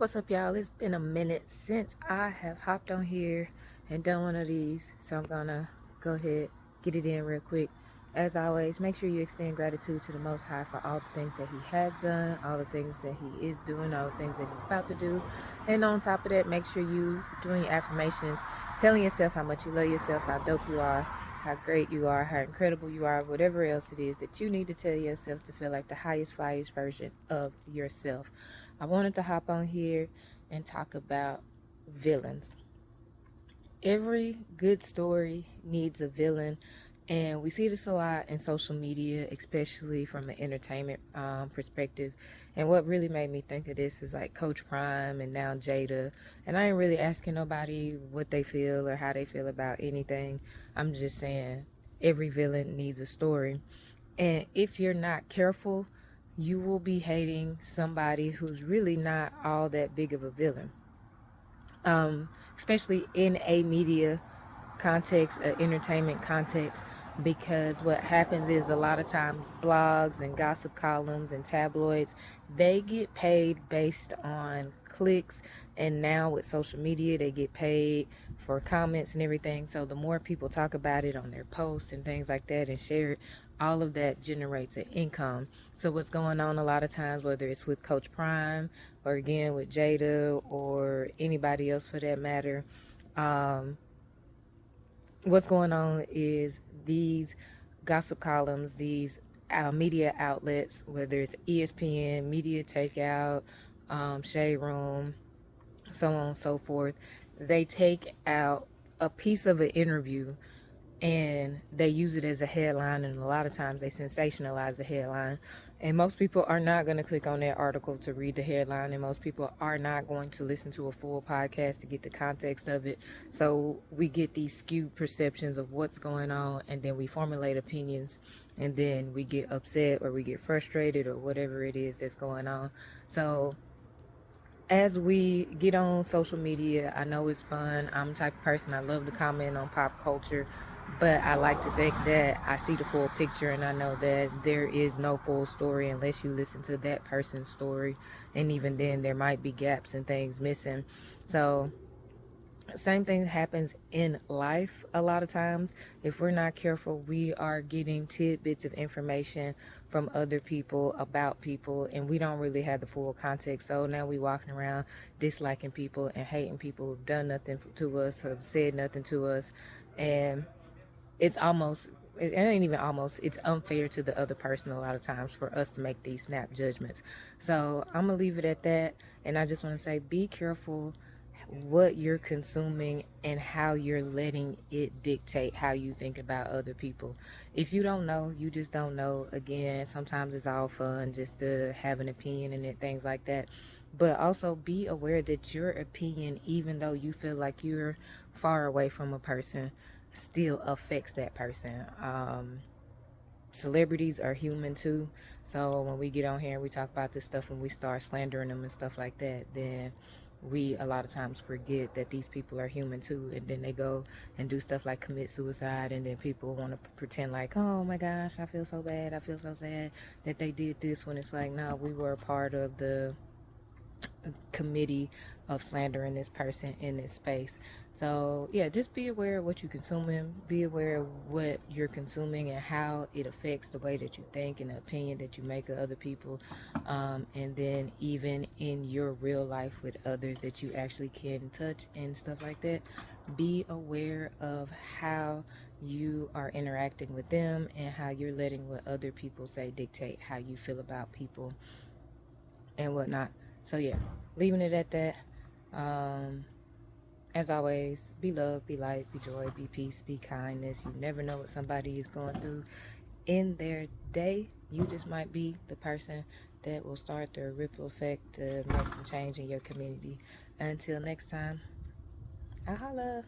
What's up, y'all? It's been a minute since I have hopped on here and done one of these, so I'm gonna go ahead, get it in real quick. As always, make sure you extend gratitude to the Most High for all the things that He has done, all the things that He is doing, all the things that He's about to do. And on top of that, make sure you doing your affirmations, telling yourself how much you love yourself, how dope you are, how great you are, how incredible you are, whatever else it is that you need to tell yourself to feel like the highest, flyest version of yourself. I wanted to hop on here and talk about villains. Every good story needs a villain, and we see this a lot in social media, especially from an entertainment perspective. And what really made me think of this is like Coach Prime and now Jada. And I ain't really asking nobody what they feel or how they feel about anything. I'm just saying every villain needs a story. And if you're not careful, you will be hating somebody who's really not all that big of a villain. Especially in a media context, an entertainment context, because what happens is a lot of times blogs and gossip columns and tabloids, they get paid based on clicks, and now with social media they get paid for comments and everything. So the more people talk about it on their posts and things like that and share it, all of that generates an income. So what's going on a lot of times, whether it's with Coach Prime or again with Jada or anybody else for that matter, what's going on is these gossip columns, these media outlets, whether it's ESPN, Media Takeout, Shade Room, so on and so forth, they take out a piece of an interview and they use it as a headline, and a lot of times they sensationalize the headline, and most people are not going to click on that article to read the headline, and most people are not going to listen to a full podcast to get the context of it. So we get these skewed perceptions of what's going on, and then we formulate opinions, and then we get upset or we get frustrated or whatever it is that's going on. So as we get on social media, I know it's fun. I'm the type of person, I love to comment on pop culture, but I like to think that I see the full picture, and I know that there is no full story unless you listen to that person's story, and even then there might be gaps and things missing. So same thing happens in life a lot of times. If we're not careful, we are getting tidbits of information from other people about people, and we don't really have the full context. So now we walking around disliking people and hating people who've done nothing to us, have said nothing to us, and it's almost, it ain't even almost, it's unfair to the other person a lot of times for us to make these snap judgments. So I'm gonna leave it at that, and I just want to say, be careful what you're consuming and how you're letting it dictate how you think about other people. If you don't know, you just don't know. Again, sometimes it's all fun just to have an opinion and things like that, but also be aware that your opinion, even though you feel like you're far away from a person, still affects that person. Celebrities are human too, so when we get on here and we talk about this stuff and we start slandering them and stuff like that, then we a lot of times forget that these people are human too, and then they go and do stuff like commit suicide, and then people want to pretend like, oh my gosh, I feel so bad, I feel so sad that they did this, when it's like, no, we were a part of the committee of slandering this person in this space. So yeah, just be aware of what you're consuming, be aware of what you're consuming and how it affects the way that you think and the opinion that you make of other people, and then even in your real life with others that you actually can touch and stuff like that, be aware of how you are interacting with them and how you're letting what other people say dictate how you feel about people and whatnot. So yeah, leaving it at that. As always, be love, be light, be joy, be peace, be kindness. You never know what somebody is going through in their day. You just might be the person that will start the ripple effect to make some change in your community. Until next time, I holla.